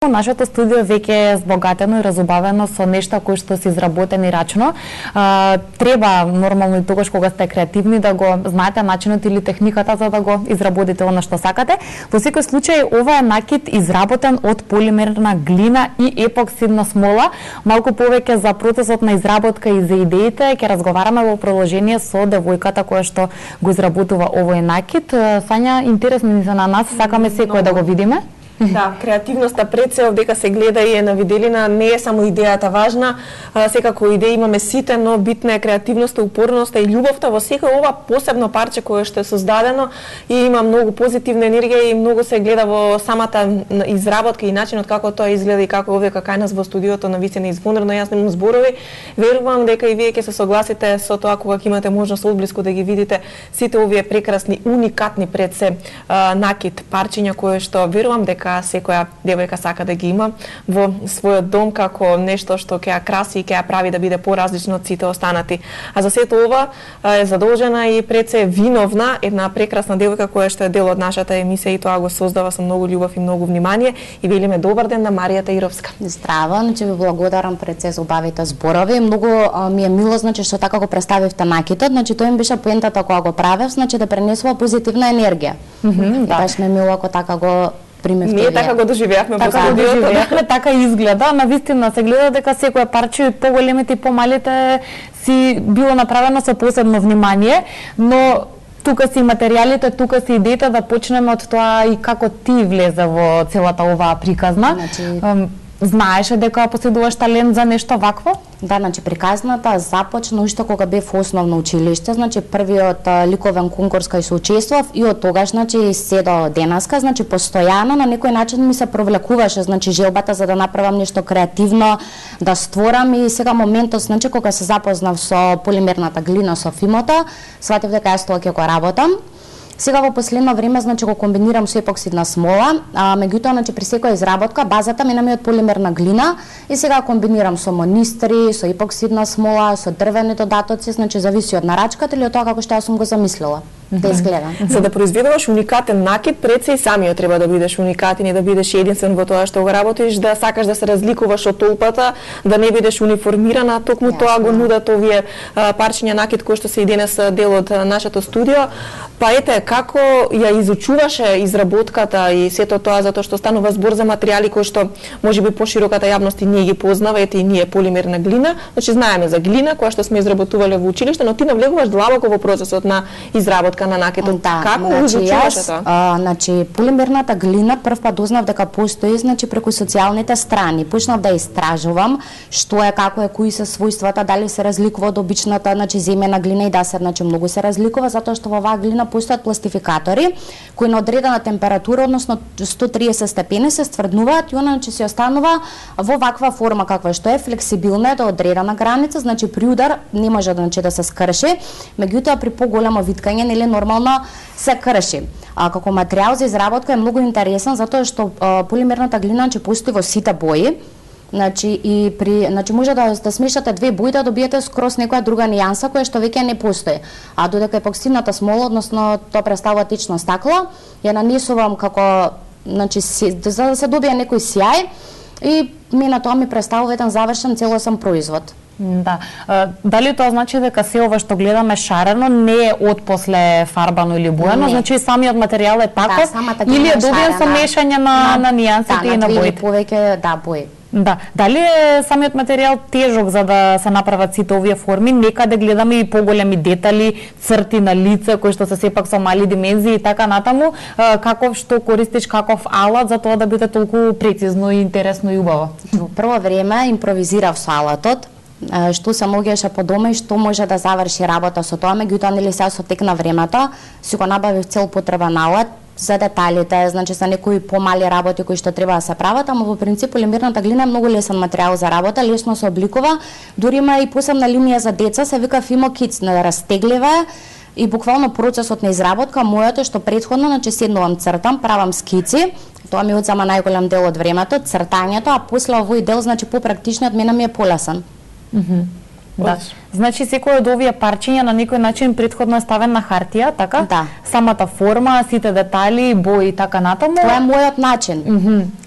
инаку нашето студио веќе е збогатено и разубавено со нешта кои што се изработени рачно. Треба нормално и тогаш кога сте креативни да го знаете начинот или техниката за да го изработите она што сакате. Во секој случај ова е накит изработен од полимерна глина и епоксидна смола. Малку повеќе за процесот на изработка и за идеите ќе разговараме во продолжение со девојката која што го изработува овој накит. Сања, интересни ни се на нас, сакаме секој да го видиме. Да, креативноста пред се дека се гледа и е на виделина, не е само идејата важна, секако идеи имаме сите, но битна е креативноста, упорноста и љубовта во секој ова посебно парче кое што е создадено и има многу позитивна енергија и многу се гледа во самата изработка и начинот како тоа изгледа и како овде кај нас во студиото навистина извонредно, јас немам зборови. Верувам дека и вие ќе се согласите со тоа кога ќе имате можност одблиску да ги видите сите овие прекрасни, уникатни пред се накит парчиња кои што верувам дека секоја девојка сака да ги има во својот дом како нешто што ќе ја краси и ќе ја прави да биде поразлично од сите останати. А за сето ова е задолжена и пред се виновна една прекрасна девојка која што е дел од нашата емисија и тоа го создава со многу љубов и многу внимание и велиме добар ден на Маријата Ировска. Здраво, значи ви благодарам пред се за убавите зборови. Многу ми е мило значи што така го представивте накитот, значи тоа им беше поентата кога го правев, значи да пренесува позитивна енергија. Баш ме мило ако така го примевте. Ние така го доживеавме во студиото. Така изгледа, навистина се гледа дека секоја парче од поголемите и помалите си било направено со посебно внимание, но тука си материјалите, тука си идеите да почнеме од тоа и како ти влезе во целата оваа приказна. Значи, знаеше дека поседуваш талент за нешто вакво? Да, значи приказната започна уште кога бев во основно училиште, значи првиот ликовен конкурс кај се учествував и од тогаш значи се до денеска, значи постојано на некој начин ми се провлекуваше значи желбата за да направам нешто креативно, да створам и сега моментот значи кога се запознав со полимерната глина со фимото, сватев дека јас тоа ќе го работам. Сега во последно време значи го комбинирам со епоксидна смола, меѓутоа значи при секоја изработка базата ми е од полимерна глина и сега комбинирам со монистри, со епоксидна смола, со дрвени додатоци, значи зависи од нарачката или од тоа како што јас сум го замислила. Да изгледа. За да произведуваш уникатен накит, пред се и самиот треба да бидеш уникатен и да бидеш единствен во тоа што го работиш, да сакаш да се разликуваш од толпата, да не бидеш униформирана, токму тоа го нудат овие парчиња накит кои што се и денес дел од нашето студио. Па ете, како ја изучуваше изработката и сето тоа затоа што станува збор за материјали кои што можеби пошироката јавност и не ги познава, ете и ние полимерна глина, значи знаеме за глина која што сме изработувале во училиште, но ти навлегуваш длабоко во процесот на изработка на накитот. Да, како значи, изучуваше тоа? Значи полимерната глина првпат дознав дека постои значи преку социјалните страни. Почнав да истражувам што е, како е, кои се својствата, дали се разликува од обичната значи земена глина и да се значи многу се разликува затоа што во оваа глина постојат пластификатори кои на одредена температура, односно 130 степени се стврднуваат и она значи се останува во ваква форма каква што е, флексибилна до одредена граница, значи при удар не може значи да се скрши, меѓутоа при поголемо виткање нели нормално се крши. А како материјал за изработка е многу интересен затоа што полимерната глина значи постои во сите бои. Значи и значи може да смешате две бои да добиете скроз некоја друга нијанса која што веќе не постои. А додека епоксидната смола, односно тоа представува течно стакло, ја нанесувам како значи за да се добие некој сјај и мене тоа ми представува еден завршен целосен производ. Да. Дали тоа значи дека се ова што гледаме шарено не е од после фарбано или боено, значи самиот материјал е таков или е добиен со мешање на нијансите и на боите? Повеќе бои. Да, дали е самиот материјал тежок за да се направат сите овие форми? Некаде гледаме и поголеми детали, црти на лице кои што се сепак со мали димензии и така натаму. Каков што користиш, каков алат за тоа да биде толку прецизно и интересно и убаво? Во прво време импровизирав со алатот, што се могеше по дома и што може да заврши работа со тоа, меѓутоа нели сега со тек на времето си го набавив цел потребен алат за деталите, значи за некои помали работи кои што треба да се прават, ама во принцип полимерната глина е многу лесен материјал за работа, лесно се обликува, дури има и посебна линија за деца, се вика Fimo Kids, на растеглива и буквално процесот на изработка мојот е што претходно значи седнувам, цртам, правам скици, тоа ми одзема најголем дел од времето, цртањето, а после овој дел значи попрактичниот мене ми е полесен. Да. Значи секој од овие парчиња на некој начин претходно е ставен на хартија, така? Да. Самата форма, сите детали, бои и така натаму. Тоа е мојот начин.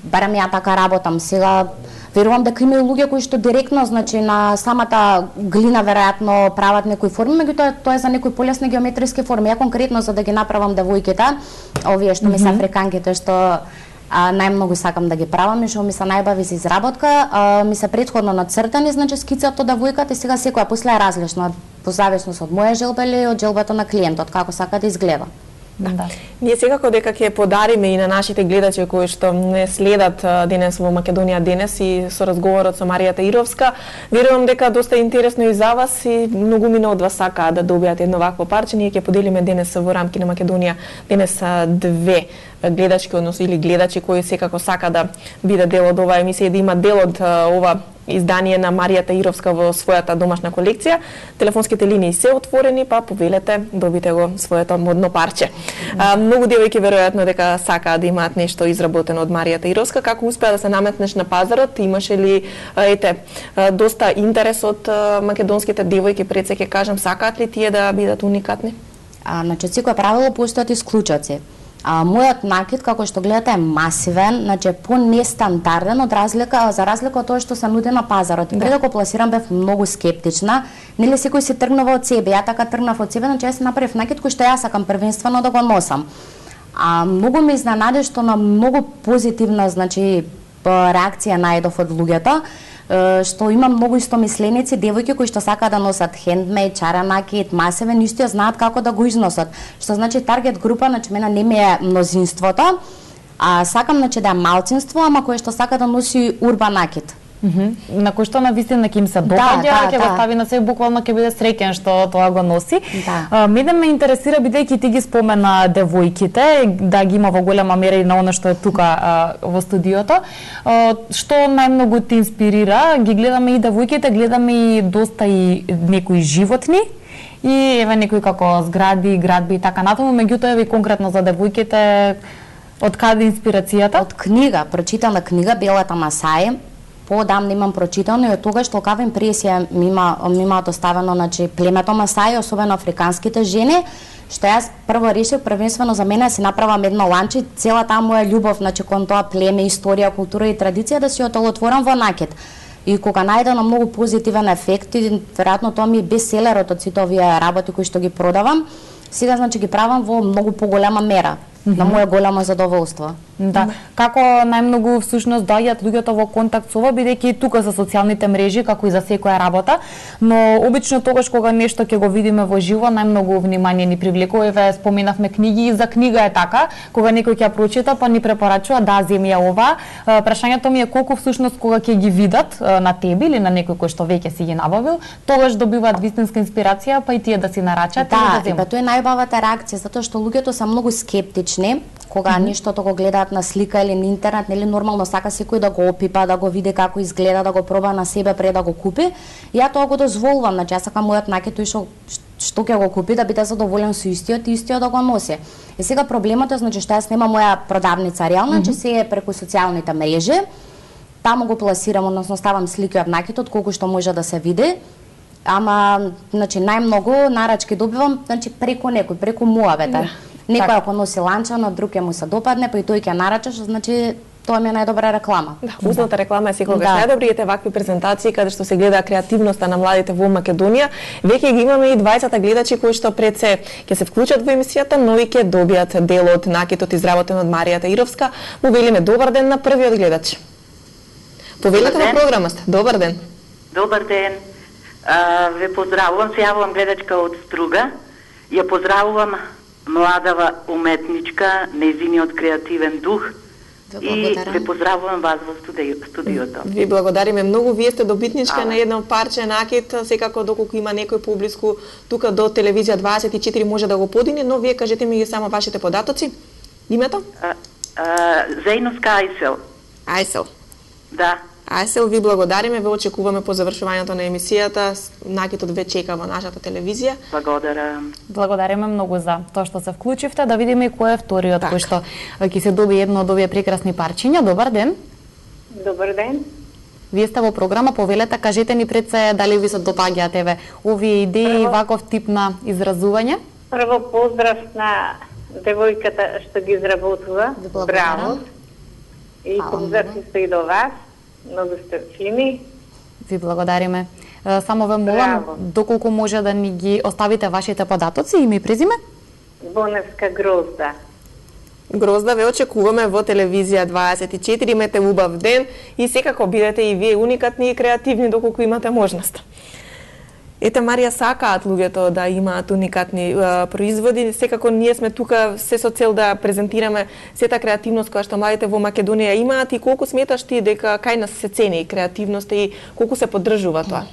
Барем ја така работам. Сега верувам дека има и луѓе кои што директно, значи на самата глина веројатно прават некои форми, меѓутоа тоа е за некои полесни геометриски форми. Ја конкретно за да ги направам девојките, овие што ми се африканките што најмногу сакам да ги правам и што ми се најбави за изработка, ми се претходно нацртани, значи скицата од девојката и сега секоја после е различна, по зависност од моја желба или од желбата на клиентот, како сака да изгледа. Да. Ние секако дека ќе подариме и на нашите гледачи кои што не следат денес во Македонија денес и со разговорот со МаријатаИровска, верувам дека доста интересно и за вас и многумина од вас сакаат да добијат едно вакво парче. Ние ќе поделиме денес во рамки на Македонија денес две гледачки, односно или гледачи кои секако сака да биде дел од оваа емисија и да има дел од ова издание на МаријатаИровска во својата домашна колекција. Телефонските линии се отворени, па повелете, добите го своето модно парче. Многу девојки веројатно дека сакаат да имаат нешто изработено од МаријатаИровска. Како успеа да се наметнеш на пазарот? Имаше ли доста интерес од македонските девојки, пред се ќе кажам, сакаат ли тие да бидат уникатни? Значи секој правило постојат исклучоци. Мојот накид, како што гледате, е масивен, значи по-нестандарден за разлика од тоа што се нуди на пазарот. Пред да го пласирам бев многу скептична, нели секој се тргнува од себе, ја така тргнав од себе, значи јас се направив накид кој што ја сакам првенствено да го носам. Многу ме изненади што на многу позитивна, значи реакција најдов од луѓето, што има многу истомисленици, девојки кои што сакаат да носат хендмейд, чаран накид, масивен, исто знаат како да го износат. Што значи таргет група, значи мене не ми е мнозинството, сакам значи да е малцинство, ама кој што сака да носи урбан накид. На кој што навистина ќе им се допаѓа, ќе го стави на себе, буквално ќе биде среќен што тоа го носи. Мене ме интересира, бидејќи ти ги спомена девојките, да ги има во голема мера и на она што е тука во студиото, што најмногу ти инспирира? Ги гледаме и девојките, гледаме и доста и некои животни, и еве некои како згради, градби и така натаму, меѓутоа еве конкретно за девојките, од каде инспирацијата? Од книга, прочитана книга Белата Масаи. Поодамна имам прочитано и од тогаш толкава импресија ми имаат оставено, значи племето Масаи, особено африканските жени, што јас прво решив првенствено за мене да си направам едно ланче, цела таа моја љубов, значи кон тоа племе, историја, култура и традиција да си отолотворам во накид. И кога најде на многу позитивен ефект, и веројатно тоа ми е бестселерот од сите овие работи кои што ги продавам, сега значи ги правам во многу поголема мера. На моје голямо задоволство. Да. Како најмногу всушност доаѓаат луѓето во контакт со ова, бидејќи тука за социјалните мрежи, како и за секоја работа, но обично тогаш кога нешто ќе го видиме во живо, најмногу внимание ни привлекува. Еве споменавме книги и за книга е така, кога некој ќе ја прочита, па ни препорачува да земи ја ова. Прашањето ми е колку всушност кога ќе ги видат на тебе или на некој кој што веќе си ги набавил, тогаш добиваат вистинска инспирација, па и тие да си нарачат и да земат. Да, тоа е најбавата реакција, затоа што луѓето се многу скептични кога нештото го гледаат на слика или на интернет, нели нормално сака секој да го опипа, да го види како изгледа, да го проба на себе пред да го купи. Ја тоа го дозволувам, значи јас сакам мојот накид тој што ќе го купи да биде задоволен со истиот да го носи. И сега проблемот е значи што јас немам моја продавница реално, значи се е преку социјалните мрежи. Таму го пласирам, односно ставам слики од накидот колку што може да се види. Ама значи најмногу нарачки добивам значи преку некој, преку муавета. Некој ако носи ланча, на друг ќе му се допадне, па и тој ќе нарача, што значи тоа ми е најдобра реклама. Да, узната реклама е секогаш најдобриите вакви презентации каде што се гледа креативноста на младите во Македонија. Веќе ги имаме и 20 гледачи кои што пред се ќе се вклучат во емисијата, но и ќе добијат дел од накидот изработен од МаријатаИровска. Му велиме добар ден на првиот гледач. Повелете на програма сте. Добар ден. Добар ден. Ве поздравувам, се јавувам гледачка од Струга. Ја поздравувам младава уметничка, нејзиниот креативен дух и ве поздравувам вас во студиото. Ви благодариме многу, вие сте добитничка на едно парче накид, секако доколку има некој публиску тука до телевизија 24 може да го подине, но вие кажете ми ги само вашите податоци. Името? Зејновска Ајсел. Ајсел. Да. Ајсел, ви благодариме, ве очекуваме по завршувањето на емисијата. Накидот ве чека во нашата телевизија. Благодарам. Благодариме многу за тоа што се вклучивте, да видиме и кој е вториот кој што ќе се доби едно од овие прекрасни парчиња. Добар ден. Добар ден. Вие сте во програма, повелете, кажете ни пред се дали ви се допаѓаат еве овие идеи и ваков тип на изразување? Прво поздрав на девојката што ги изработува. Браво. И поздрав и до вас. Многу сте фини. Ви благодариме. Само ве молам, доколку може да ни ги оставите вашите податоци, име и презиме? Боневска Грозда. Грозда, ве очекуваме во телевизија 24, имате убав ден и секако бидете и вие уникатни и креативни доколку имате можност. Ете, Марија, сакаат луѓето да имаат уникатни производи, секако ние сме тука се со цел да презентираме сета креативност која што младите во Македонија имаат и колку сметаш ти дека кај нас се цени креативноста и колку се поддржува тоа?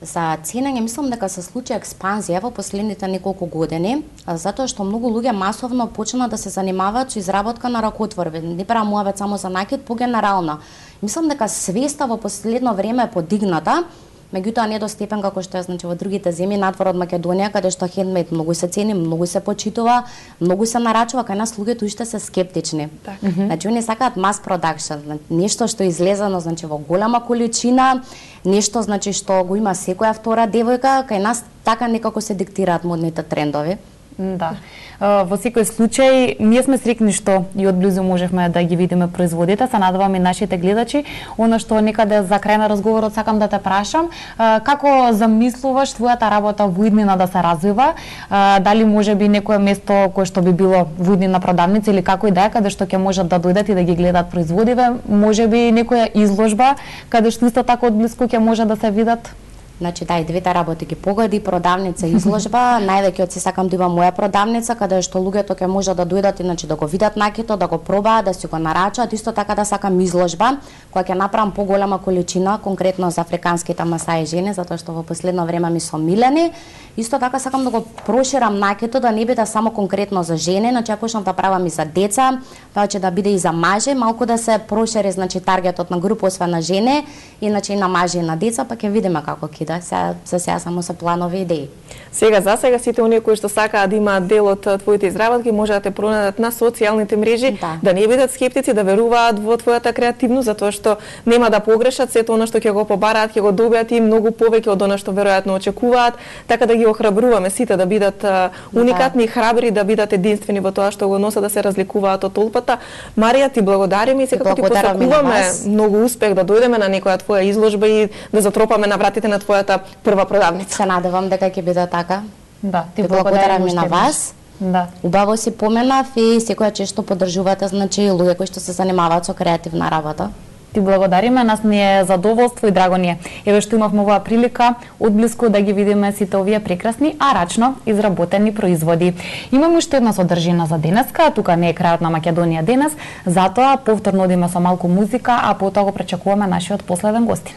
За ценење мислам дека се случи експанзија во последните неколку години, затоа што многу луѓе масовно почнаа да се занимаваат со изработка на ракотворби. Не правам муавет само за накид, погенерално. Мислам дека свеста во последно време е подигната, меѓутоа не до степен како што е значи во другите земји надвор од Македонија, каде што хендмейд многу се цени, многу се почитува, многу се нарачува, кај нас луѓето уште се скептични. Значи они сакаат mass production, нешто што е излезено значи во голема количина, нешто значи што го има секоја втора девојка, кај нас така некако се диктираат модните трендови. Да. Во секој случај, ние сме срекни што и одблизу можевме да ги видиме производите, се надевам и нашите гледачи. Оно што некаде за крај на разговорот сакам да те прашам, како замислуваш твојата работа во иднина да се развива? Дали можеби некое место кое што би било во иднина продавница или како и да е, каде што ќе можат да дојдат и да ги гледаат производиве? Можеби некоја изложба каде што исто така одблиску ќе може да се видат? Значи да, и двете работи ги погоди, продавница и изложба. Највеќе од се сакам да имам моја продавница каде што луѓето ќе можат да дојдат и значи да го видат накито, да го пробаат, да си го нарачат. Исто така да сакам изложба која ќе направам поголема количина, конкретно за африканските масаи жени, затоа што во последно време ми се милени. Исто така сакам да го проширам накито, да не биде само конкретно за жени, значи ја почнав да правам и за деца, па ќе да биде и за мажи, малку да се прошири значи таргетот на група освен на жени, иначе и на мажи и на деца, па ќе видиме како ќе да се сега само со планови идеи. Сега за сега сите оние кои што сакаат да имаат дел од твоите изработки може да те пронајдат на социјалните мрежи, да не бидат скептици, да веруваат во твојата креативност, затоа што нема да погрешат, сето она што ќе го побараат, ќе го добијат и многу повеќе од она што веројатно очекуваат, така да ги охрабруваме сите да бидат уникатни и храбри, да бидат единствени во тоа што го носат, да се разликуваат од толпата. Марија, ти благодариме и секако ти посакуваме многу успех да дојдеме на некоја твоја изложба и да затропаме на вратите на твојата прва продавница. Се надевам дека ќе биде така. Да, ти благодарам и на вас. Да. Убаво си поменав и секоја често поддржувате значи луѓе кои што се занимаваат со креативна работа. Ти благодариме, нас ни е задоволство и драго ни е. Еве што имавме оваа прилика одблиску да ги видиме сите овие прекрасни, а рачно изработени производи. Имаме уште една содржина за денеска, тука не е крајот на Македонија денес, затоа повторно одиме со малку музика, а потоа го пречекуваме нашиот последен гостин.